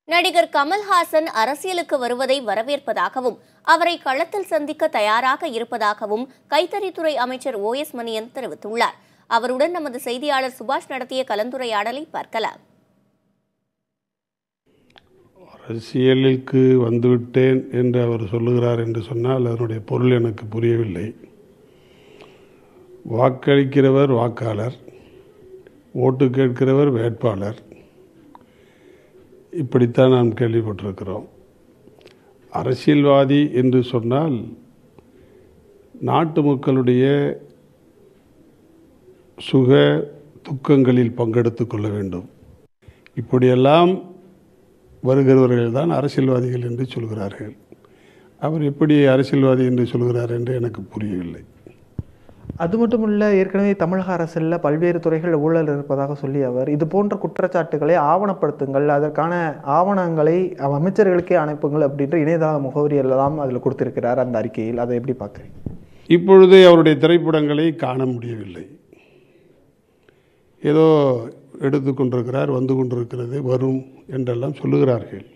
நடிகர் கமல்ஹாசன் அரசியலுக்கு வருவதை வரவேற்பதாகவும் அவரை களத்தில் சந்திக்க தயாராக இருப்பதாகவும் கைத்தறித்துறை அமைச்சர் OS மணியன் தெரிவித்துள்ளார். அவருடன் நமது செய்தியாளர் சுபாஷ் நடத்திய கலந்துரையாடலை பார்க்கலாம். அரசியலுக்கு வந்துவிட்டேன் என்று அவர் சொல்லுகிறார் என்று சொன்னால் அதனுடைய பொருள் எனக்கு புரியவில்லை. வாக்களிக்கிறவர் வாக்காளர், ஓட்டு கேட்கிறவர் வேட்பாளர், இப்படித்தான் நாம் கேள்விப்பட்டிருக்கிறோம். அரசியல்வாதி என்று சொன்னால் நாட்டு மக்களுடைய சுக துக்கங்களில் பங்கெடுத்து கொள்ள வேண்டும். இப்படியெல்லாம் வருகிறவர்கள் தான் அரசியல்வாதிகள் என்று சொல்கிறார்கள். அவர் எப்படி அரசியல்வாதி என்று சொல்கிறார் என்று எனக்கு புரியவில்லை. அது மட்டுமல்ல, ஏற்கனவே தமிழக அரசில் பல்வேறு துறைகள் ஊழல் இருப்பதாக சொல்லி அவர் இது போன்ற குற்றச்சாட்டுகளை ஆவணப்படுத்துங்கள், அதற்கான ஆவணங்களை அமைச்சர்களுக்கே அனுப்புங்கள் அப்படின்ற இணையதள முகவரி எல்லாம் அதில் கொடுத்திருக்கிறார் அந்த அறிக்கையில். அதை எப்படி பார்க்குறீங்க? இப்பொழுது அவருடைய திரைப்படங்களை காண முடியவில்லை. ஏதோ எடுத்து கொண்டிருக்கிறார், வந்து கொண்டிருக்கிறது, வரும் என்றெல்லாம் சொல்லுகிறார்கள்.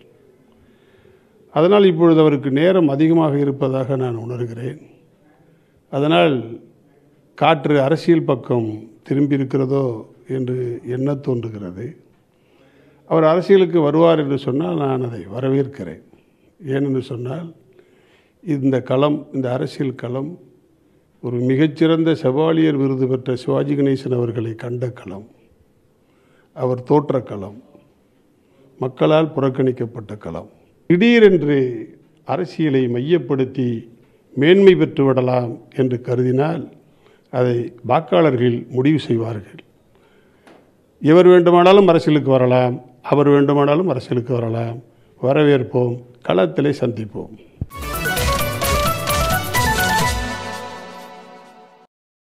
அதனால் இப்பொழுது அவருக்கு நேரம் அதிகமாக இருப்பதாக நான் உணர்கிறேன். அதனால் காற்று அரசியல் பக்கம் திரும்பி இருக்கிறதோ என்று எண்ண தோன்றுகிறது. அவர் அரசியலுக்கு வருவார் என்று சொன்னால் நான் அதை வரவேற்கிறேன். ஏனென்று சொன்னால் இந்த களம், இந்த அரசியல் களம் ஒரு மிகச்சிறந்த செவாலியர் விருது பெற்ற சிவாஜி கணேசன் அவர்களை கண்ட களம், அவர் தோற்ற களம், மக்களால் புறக்கணிக்கப்பட்ட களம். திடீரென்று அரசியலை மையப்படுத்தி மேன்மை பெற்றுவிடலாம் என்று கருதினால் அதை வாக்காளர்கள் முடிவு செய்வார்கள். எவர் வேண்டுமானாலும் அரசியலுக்கு வரலாம், அவர் வேண்டுமானாலும் அரசியலுக்கு வரலாம். வரவேற்போம், களத்திலே சந்திப்போம்.